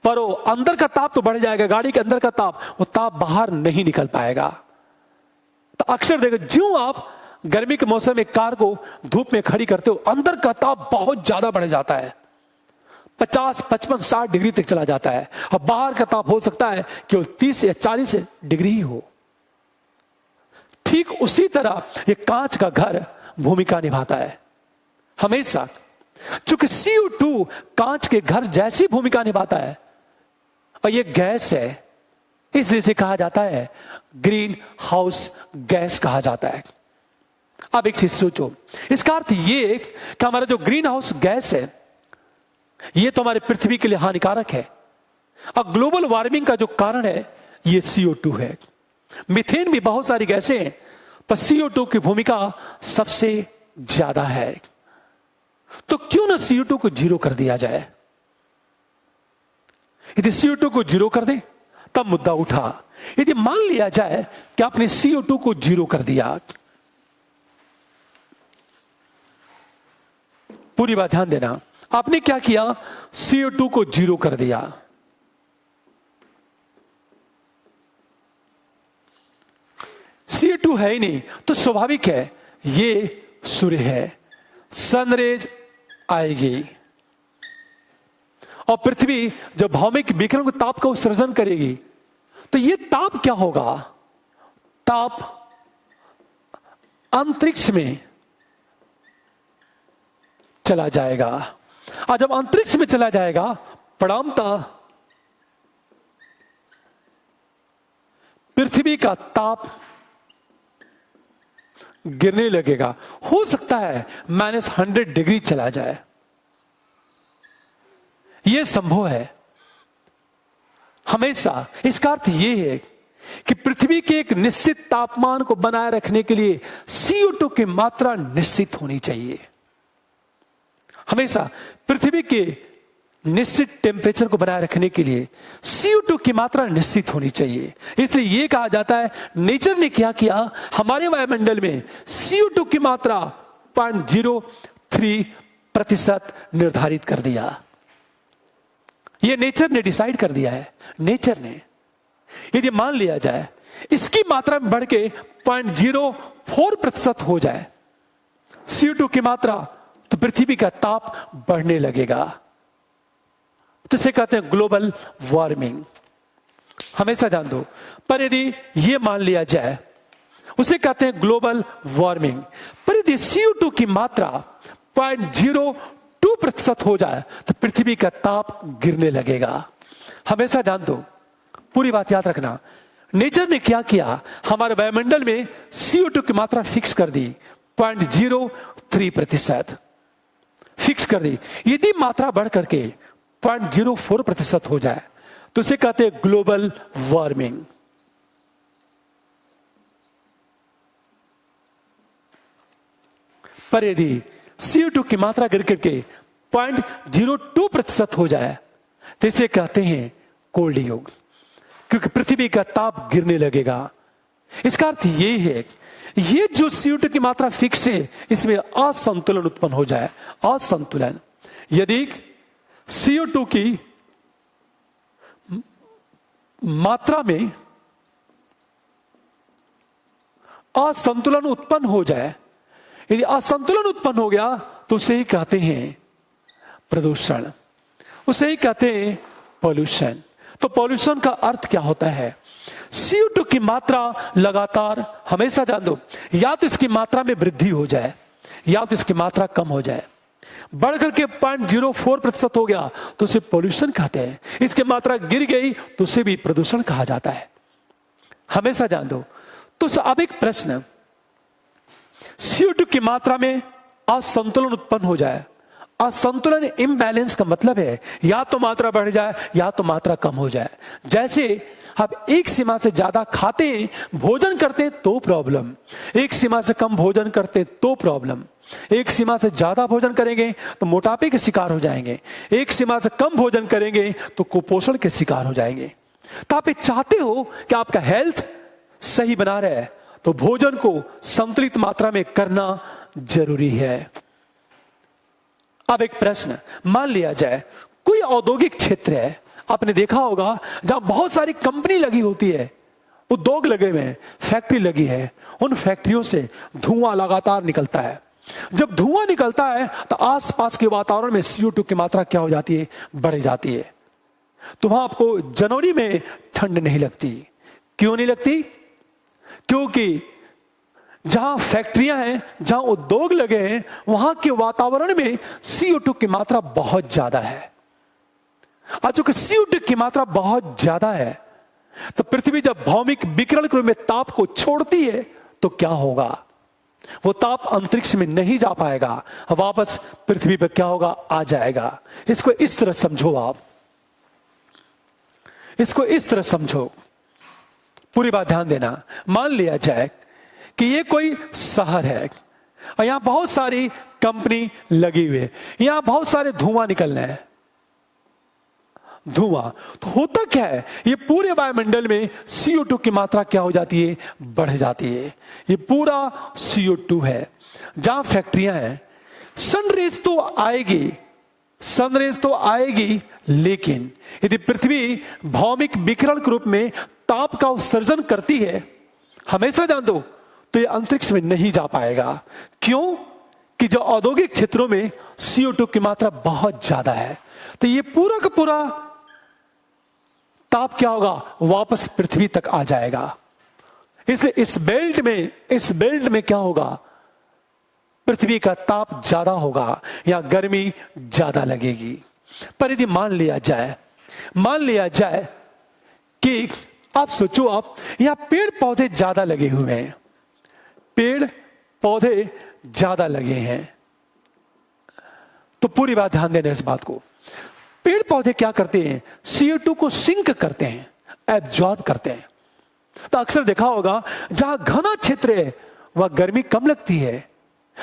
पर वो अंदर का ताप तो बढ़ जाएगा, गाड़ी के अंदर का ताप, वो ताप बाहर नहीं निकल पाएगा। तो अक्सर देखो, ज्यों आप गर्मी के मौसम में कार को धूप में खड़ी करते हो, अंदर का ताप बहुत ज्यादा बढ़ जाता है, 50, 55, 60 डिग्री तक चला जाता है। अब बाहर का ताप हो सकता है केवल 30 या 40 डिग्री ही हो। ठीक उसी तरह ये कांच का घर भूमिका निभाता है हमेशा। चूंकि CO2 कांच के घर जैसी भूमिका निभाता है और ये गैस है, इसलिए इसे कहा जाता है ग्रीन हाउस गैस कहा जाता है। अब एक चीज सोचो, इसका अर्थ ये कि हमारा जो ग्रीन हाउस गैस है ये तो हमारे पृथ्वी के लिए हानिकारक है, और ग्लोबल वार्मिंग का जो कारण है ये CO2 है। मीथेन भी बहुत सारी गैसें हैं, पर CO2 की भूमिका सबसे ज्यादा है। तो क्यों ना CO2 को जीरो कर दिया जाए? यदि CO2 को जीरो कर दे तब मुद्दा उठा। यदि मान लिया जाए कि आपने CO2 को जीरो कर दिया, पूरी बात ध्यान देना, आपने क्या किया? CO2 को जीरो कर दिया। CO2 है ही नहीं तो स्वाभाविक है ये सूर्य है, सनरेज आएगी और पृथ्वी जब भौमिक विकिरण के ताप का उत्सर्जन करेगी तो ये ताप क्या होगा? ताप अंतरिक्ष में चला जाएगा, और जब अंतरिक्ष में चला जाएगा परिणामतः पृथ्वी का ताप गिरने लगेगा। हो सकता है -100 डिग्री चला जाए, यह संभव है हमेशा। इसका अर्थ यह है कि पृथ्वी के एक निश्चित तापमान को बनाए रखने के लिए CO2 की मात्रा निश्चित होनी चाहिए। हमेशा पृथ्वी के निश्चित टेम्परेचर को बनाए रखने के लिए CO2 की मात्रा निश्चित होनी चाहिए। इसलिए यह कहा जाता है नेचर ने क्या किया, हमारे वायुमंडल में CO2 की मात्रा 0.03% निर्धारित कर दिया। यह नेचर ने डिसाइड कर दिया है। नेचर ने, यदि मान लिया जाए इसकी मात्रा में बढ़ के 0.04% हो जाए CO2 की मात्रा, तो पृथ्वी का ताप बढ़ने लगेगा। तो इसे कहते हैं ग्लोबल वार्मिंग। हमेशा ध्यान दो, पर यदि यह मान लिया जाए उसे कहते हैं ग्लोबल वार्मिंग, पर यदि CO2 की मात्रा 0.02% हो जाए तो पृथ्वी का ताप गिरने लगेगा। हमेशा ध्यान दो, पूरी बात याद रखना। नेचर ने क्या किया, हमारे वायुमंडल में CO2 की मात्रा फिक्स कर दी 0.03%, फिक्स कर दी। यदि मात्रा बढ़ करके 0.04% हो जाए तो इसे कहते हैं ग्लोबल वार्मिंग। पर यदि CO2 की मात्रा गिर करके 0.02% हो जाए तो इसे कहते हैं कोल्ड युग, क्योंकि पृथ्वी का ताप गिरने लगेगा। इसका अर्थ यह है, ये जो CO2 की मात्रा फिक्स है इसमें असंतुलन उत्पन्न हो जाए। असंतुलन, यदि CO2 की मात्रा में असंतुलन उत्पन्न हो जाए, यदि असंतुलन उत्पन्न हो गया तो उसे ही कहते हैं प्रदूषण, उसे ही कहते हैं पॉल्यूशन। तो पॉल्यूशन का अर्थ क्या होता है? CO2 की मात्रा लगातार, हमेशा ध्यान दो, या तो इसकी मात्रा में वृद्धि हो जाए या तो इसकी मात्रा कम हो जाए। बढ़कर के 0.04% हो गया तो उसे पॉल्यूशन कहते हैं। इसकी मात्रा गिर गई तो उसे भी प्रदूषण कहा जाता है। हमेशा ध्यान दो। तो अब एक प्रश्न, CO2 की मात्रा में असंतुलन उत्पन्न हो जाए। असंतुलन, इम्बैलेंस का मतलब है या तो मात्रा बढ़ जाए या तो मात्रा कम हो जाए। जैसे आप एक सीमा से ज्यादा खाते हैं, भोजन करते हैं तो प्रॉब्लम, एक सीमा से कम भोजन करते हैं तो प्रॉब्लम। एक सीमा से ज्यादा भोजन करेंगे तो मोटापे के शिकार हो जाएंगे, एक सीमा से कम भोजन करेंगे तो कुपोषण के शिकार हो जाएंगे। तो आप चाहते हो कि आपका हेल्थ सही बना रहे तो भोजन को संतुलित मात्रा में करना जरूरी है। अब एक प्रश्न, मान लिया जाए कोई औद्योगिक क्षेत्र है, आपने देखा होगा जहां बहुत सारी कंपनी लगी होती है, उद्योग लगे हुए हैं, फैक्ट्री लगी है, उन फैक्ट्रियों से धुआं लगातार निकलता है। जब धुआं निकलता है तो आसपास के वातावरण में CO2 की मात्रा क्या हो जाती है, बढ़ जाती है। तो वहां आपको जनवरी में ठंड नहीं लगती। क्यों नहीं लगती? क्योंकि जहां फैक्ट्रियां हैं, जहां उद्योग लगे हैं, वहां के वातावरण में CO2 की मात्रा बहुत ज्यादा है। आज चूंकि CO2 की मात्रा बहुत ज्यादा है तो पृथ्वी जब भौमिक विकिरण के रूप में ताप को छोड़ती है तो क्या होगा? वो ताप अंतरिक्ष में नहीं जा पाएगा, वापस पृथ्वी पर क्या होगा, आ जाएगा। इसको इस तरह समझो, आप इसको इस तरह समझो, पूरी बात ध्यान देना। मान लिया जाए कि ये कोई शहर है और यहां बहुत सारी कंपनी लगी हुई है, यहां बहुत सारे धुआं निकल रहे हैं। धुआं तो होता क्या है, ये पूरे वायुमंडल में CO2 की मात्रा क्या हो जाती है, बढ़ जाती है। ये पूरा CO2 है। जहां फैक्ट्रियां हैं, सनरेज तो आएगी, सनरेज तो आएगी, लेकिन यदि पृथ्वी भौमिक विकिरण के रूप में ताप का उत्सर्जन करती है, हमेशा जान दो, तो ये अंतरिक्ष में नहीं जा पाएगा। क्यों? कि जो औद्योगिक क्षेत्रों में CO2 की मात्रा बहुत ज्यादा है, तो ये पूरा का पूरा ताप क्या होगा, वापस पृथ्वी तक आ जाएगा। इसलिए इस बेल्ट में क्या होगा, पृथ्वी का ताप ज्यादा होगा या गर्मी ज्यादा लगेगी। पर यदि मान लिया जाए कि आप सोचो, आप यहां पेड़ पौधे ज्यादा लगे हुए हैं, पेड़ पौधे ज्यादा लगे हैं, तो पूरी बात ध्यान देना इस बात को। पेड़ पौधे क्या करते हैं, CO2 को सिंक करते हैं, एब्जॉर्ब करते हैं। तो अक्सर देखा होगा जहां घना क्षेत्र है वह गर्मी कम लगती है,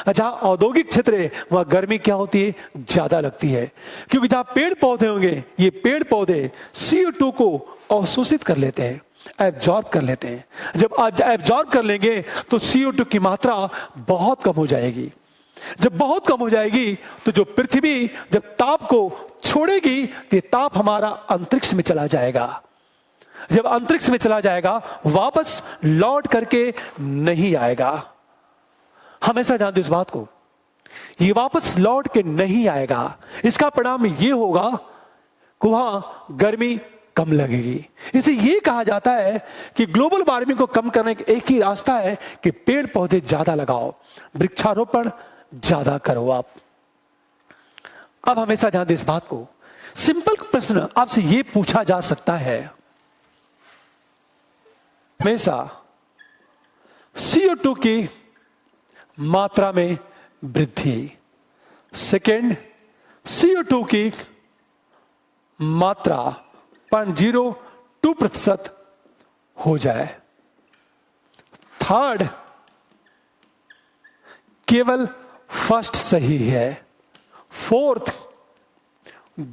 जहां औद्योगिक क्षेत्र है वह गर्मी क्या होती है, ज्यादा लगती है। क्योंकि जहां पेड़ पौधे होंगे, ये पेड़ पौधे CO2 को अवशोषित कर लेते हैं, एब्जॉर्ब कर लेते हैं। जब एब्जॉर्ब कर लेंगे तो CO2 की मात्रा बहुत कम हो जाएगी। जब बहुत कम हो जाएगी तो जो पृथ्वी जब ताप को छोड़ेगी तो ये ताप हमारा अंतरिक्ष में चला जाएगा। जब अंतरिक्ष में चला जाएगा, वापस लौट करके नहीं आएगा। हमेशा ध्यान दो इस बात को, ये वापस लौट के नहीं आएगा। इसका परिणाम ये होगा कि वहां गर्मी कम लगेगी। इसे ये कहा जाता है कि ग्लोबल वार्मिंग को कम करने का एक ही रास्ता है कि पेड़ पौधे ज्यादा लगाओ, वृक्षारोपण ज्यादा करो आप। अब हमेशा ध्यान दें इस बात को, सिंपल प्रश्न आपसे यह पूछा जा सकता है, हमेशा CO2 की मात्रा में वृद्धि, सेकेंड CO2 की मात्रा 0.02% हो जाए, थर्ड केवल फर्स्ट सही है, फोर्थ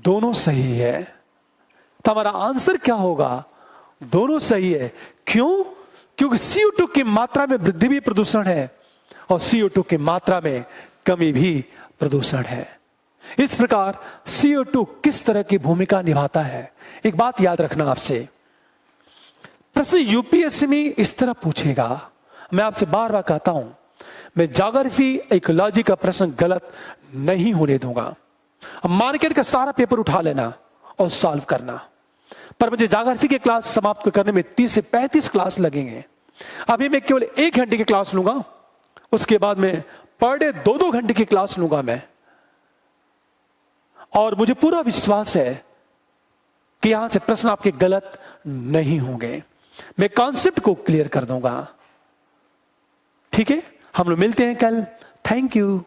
दोनों सही है। तो हमारा आंसर क्या होगा, दोनों सही है। क्यों? क्योंकि CO2 की मात्रा में वृद्धि भी प्रदूषण है और CO2 की मात्रा में कमी भी प्रदूषण है। इस प्रकार CO2 किस तरह की भूमिका निभाता है, एक बात याद रखना आपसे। प्रश्न UPSC में इस तरह पूछेगा, मैं आपसे बार बार कहता हूं, मैं ज्योग्राफी इकोलॉजी का प्रश्न गलत नहीं होने दूंगा। अब मार्केट का सारा पेपर उठा लेना और सॉल्व करना, पर मुझे ज्योग्राफी की क्लास समाप्त करने में 30 से 35 क्लास लगेंगे। अभी मैं केवल 1 घंटे की क्लास लूंगा, उसके बाद में पर डे 2-2 घंटे की क्लास लूंगा मैं। और मुझे पूरा विश्वास है कि यहां से प्रश्न आपके गलत नहीं होंगे। मैं कॉन्सेप्ट को क्लियर कर दूंगा। ठीक है, हम लोग मिलते हैं कल। Thank you.